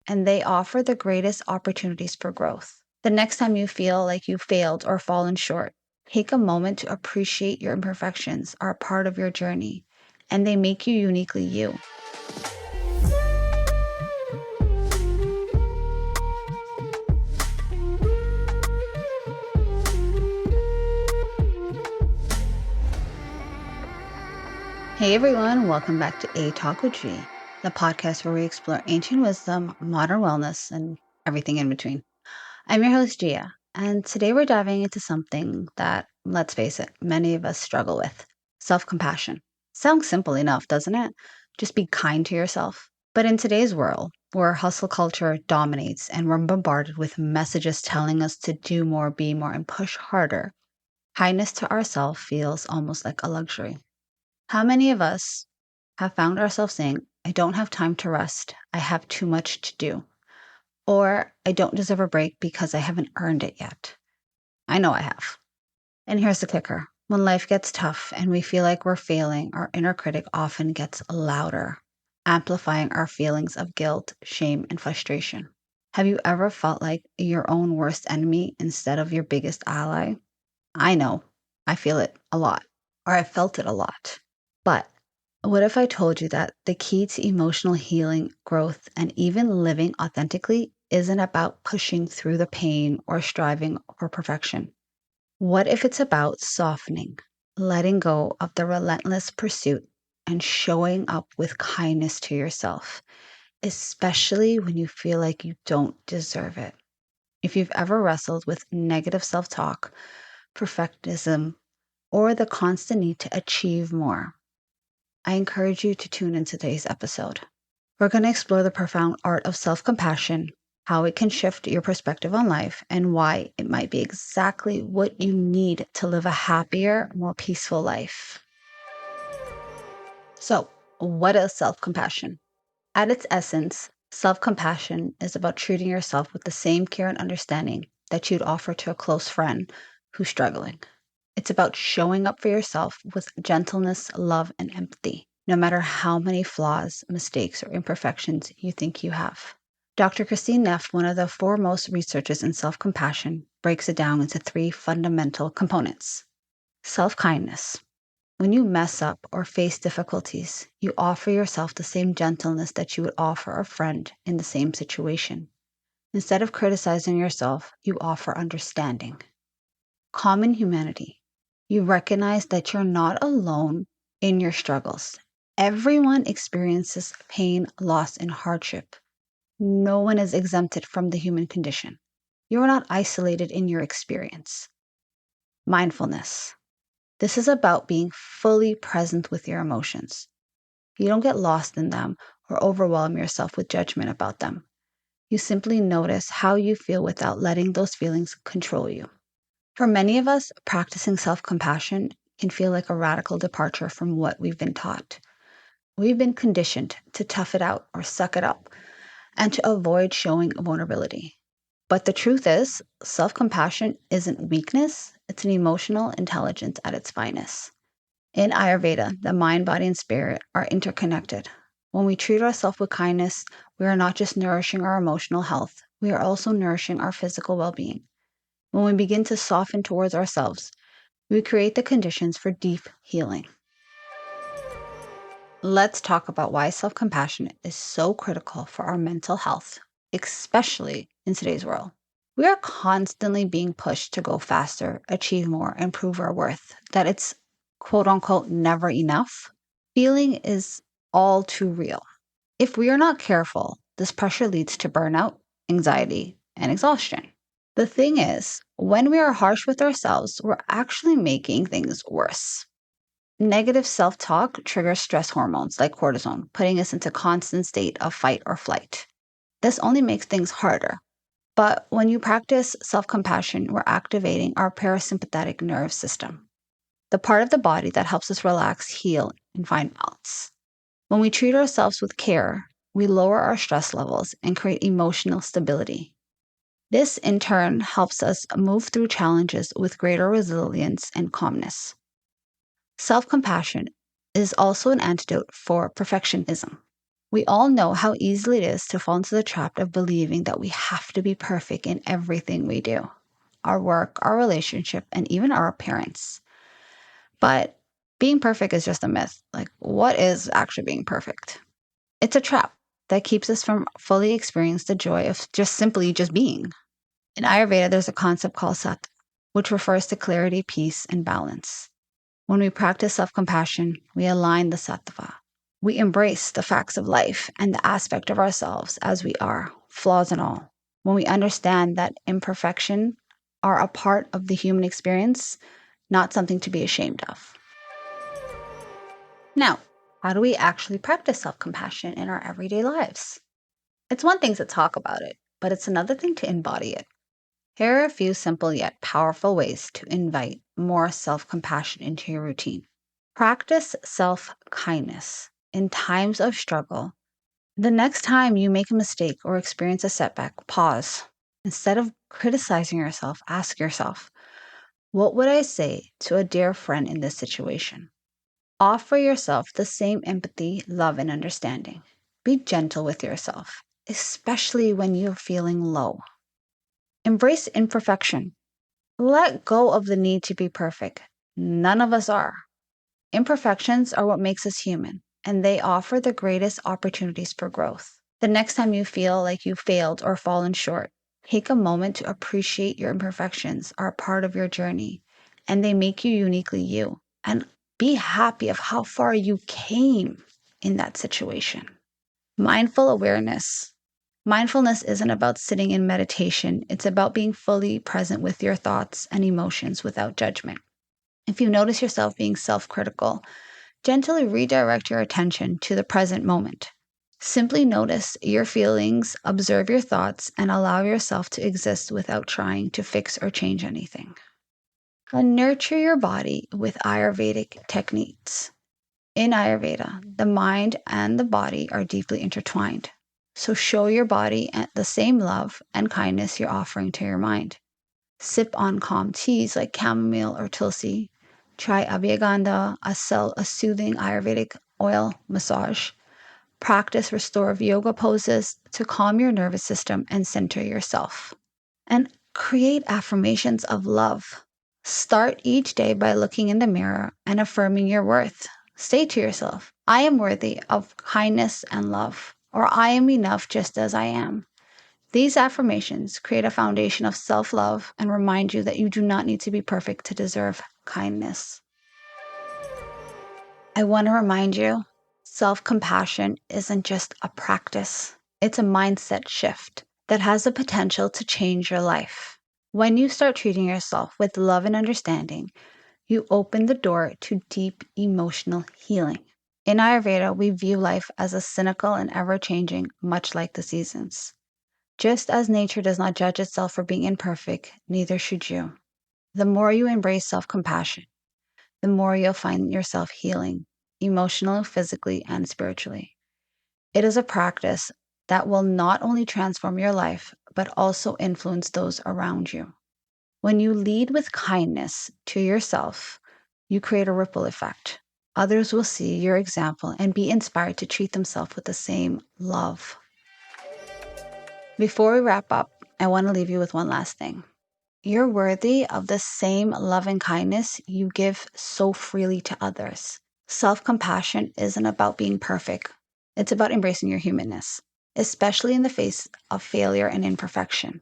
and they offer the greatest opportunities for growth. The next time you feel like you failed or fallen short, take a moment to appreciate your imperfections are a part of your journey, and they make you uniquely you. Hey everyone, welcome back to A Talk with G, the podcast where we explore ancient wisdom, modern wellness, and everything in between. I'm your host, Gia, and today we're diving into something that, let's face it, many of us struggle with: self-compassion. Sounds simple enough, doesn't it? Just be kind to yourself. But in today's world, where hustle culture dominates and we're bombarded with messages telling us to do more, be more, and push harder, kindness to ourselves feels almost like a luxury. How many of us have found ourselves saying, I don't have time to rest, I have too much to do, or I don't deserve a break because I haven't earned it yet? I know I have. And here's the kicker. When life gets tough and we feel like we're failing, our inner critic often gets louder, amplifying our feelings of guilt, shame, and frustration. Have you ever felt like your own worst enemy instead of your biggest ally? I know. I feel it a lot, or I felt it a lot. But what if I told you that the key to emotional healing, growth, and even living authentically isn't about pushing through the pain or striving for perfection? What if it's about softening, letting go of the relentless pursuit, and showing up with kindness to yourself, especially when you feel like you don't deserve it? If you've ever wrestled with negative self-talk, perfectionism, or the constant need to achieve more, I encourage you to tune in today's episode. We're going to explore the profound art of self-compassion, how it can shift your perspective on life, and why it might be exactly what you need to live a happier, more peaceful life. So, what is self-compassion? At its essence, self-compassion is about treating yourself with the same care and understanding that you'd offer to a close friend who's struggling. It's about showing up for yourself with gentleness, love, and empathy, no matter how many flaws, mistakes, or imperfections you think you have. Dr. Christine Neff, one of the foremost researchers in self-compassion, breaks it down into three fundamental components. Self-kindness. When you mess up or face difficulties, you offer yourself the same gentleness that you would offer a friend in the same situation. Instead of criticizing yourself, you offer understanding. Common humanity. You recognize that you're not alone in your struggles. Everyone experiences pain, loss, and hardship. No one is exempted from the human condition. You are not isolated in your experience. Mindfulness. This is about being fully present with your emotions. You don't get lost in them or overwhelm yourself with judgment about them. You simply notice how you feel without letting those feelings control you. For many of us, practicing self-compassion can feel like a radical departure from what we've been taught. We've been conditioned to tough it out or suck it up and to avoid showing vulnerability. But the truth is, self-compassion isn't weakness, it's an emotional intelligence at its finest. In Ayurveda, the mind, body, and spirit are interconnected. When we treat ourselves with kindness, we are not just nourishing our emotional health, we are also nourishing our physical well-being. When we begin to soften towards ourselves, we create the conditions for deep healing. Let's talk about why self-compassion is so critical for our mental health, especially in today's world. We are constantly being pushed to go faster, achieve more, and prove our worth, that it's quote unquote never enough. Feeling is all too real. If we are not careful, this pressure leads to burnout, anxiety, and exhaustion. The thing is, when we are harsh with ourselves, we're actually making things worse. Negative self-talk triggers stress hormones like cortisol, putting us into a constant state of fight or flight. This only makes things harder. But when you practice self-compassion, we're activating our parasympathetic nerve system, the part of the body that helps us relax, heal, and find balance. When we treat ourselves with care, we lower our stress levels and create emotional stability. This, in turn, helps us move through challenges with greater resilience and calmness. Self-compassion is also an antidote for perfectionism. We all know how easily it is to fall into the trap of believing that we have to be perfect in everything we do, our work, our relationship, and even our appearance. But being perfect is just a myth. Like, what is actually being perfect? It's a trap that keeps us from fully experiencing the joy of just being. In Ayurveda, there's a concept called sattva, which refers to clarity, peace, and balance. When we practice self compassion, we align the sattva. We embrace the facts of life and the aspect of ourselves as we are, flaws and all. When we understand that imperfection are a part of the human experience, not something to be ashamed of. Now, how do we actually practice self compassion in our everyday lives? It's one thing to talk about it, but it's another thing to embody it. Here are a few simple yet powerful ways to invite more self compassion into your routine. Practice self kindness in times of struggle. The next time you make a mistake or experience a setback, pause. Instead of criticizing yourself, ask yourself, what would I say to a dear friend in this situation? Offer yourself the same empathy, love, and understanding. Be gentle with yourself, especially when you're feeling low. Embrace imperfection. Let go of the need to be perfect. None of us are. Imperfections are what makes us human, and they offer the greatest opportunities for growth. The next time you feel like you failed or fallen short, take a moment to appreciate your imperfections are a part of your journey, and they make you uniquely you. And be happy of how far you came in that situation. Mindful awareness. Mindfulness isn't about sitting in meditation. It's about being fully present with your thoughts and emotions without judgment. If you notice yourself being self-critical, gently redirect your attention to the present moment. Simply notice your feelings, observe your thoughts, and allow yourself to exist without trying to fix or change anything. And nurture your body with Ayurvedic techniques. In Ayurveda, the mind and the body are deeply intertwined. So show your body the same love and kindness you're offering to your mind. Sip on calm teas like chamomile or tulsi. Try abhyagandha, a soothing Ayurvedic oil massage. Practice restorative yoga poses to calm your nervous system and center yourself. And create affirmations of love. Start each day by looking in the mirror and affirming your worth. Say to yourself, I am worthy of kindness and love, or I am enough just as I am. These affirmations create a foundation of self-love and remind you that you do not need to be perfect to deserve kindness. I want to remind you, self-compassion isn't just a practice. It's a mindset shift that has the potential to change your life. When you start treating yourself with love and understanding, you open the door to deep emotional healing. In Ayurveda, we view life as a cyclical and ever-changing, much like the seasons. Just as nature does not judge itself for being imperfect, neither should you. The more you embrace self-compassion, the more you'll find yourself healing, emotionally, physically, and spiritually. It is a practice that will not only transform your life, but also influence those around you. When you lead with kindness to yourself, you create a ripple effect. Others will see your example and be inspired to treat themselves with the same love. Before we wrap up, I want to leave you with one last thing. You're worthy of the same love and kindness you give so freely to others. Self-compassion isn't about being perfect. It's about embracing your humanness, especially in the face of failure and imperfection.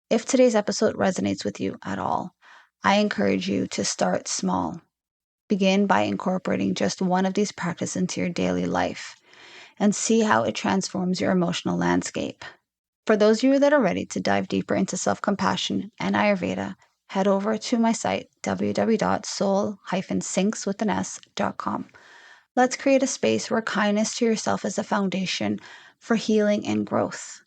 If today's episode resonates with you at all, I encourage you to start small. Begin by incorporating just one of these practices into your daily life and see how it transforms your emotional landscape. For those of you that are ready to dive deeper into self-compassion and Ayurveda, head over to my site, www.soul-sinks.com. Let's create a space where kindness to yourself is a foundation for healing and growth.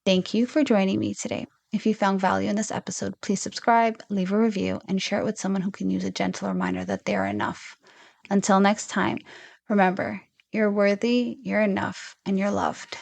Thank you for joining me today. If you found value in this episode, please subscribe, leave a review, and share it with someone who can use a gentle reminder that they are enough. Until next time, remember, you're worthy, you're enough, and you're loved.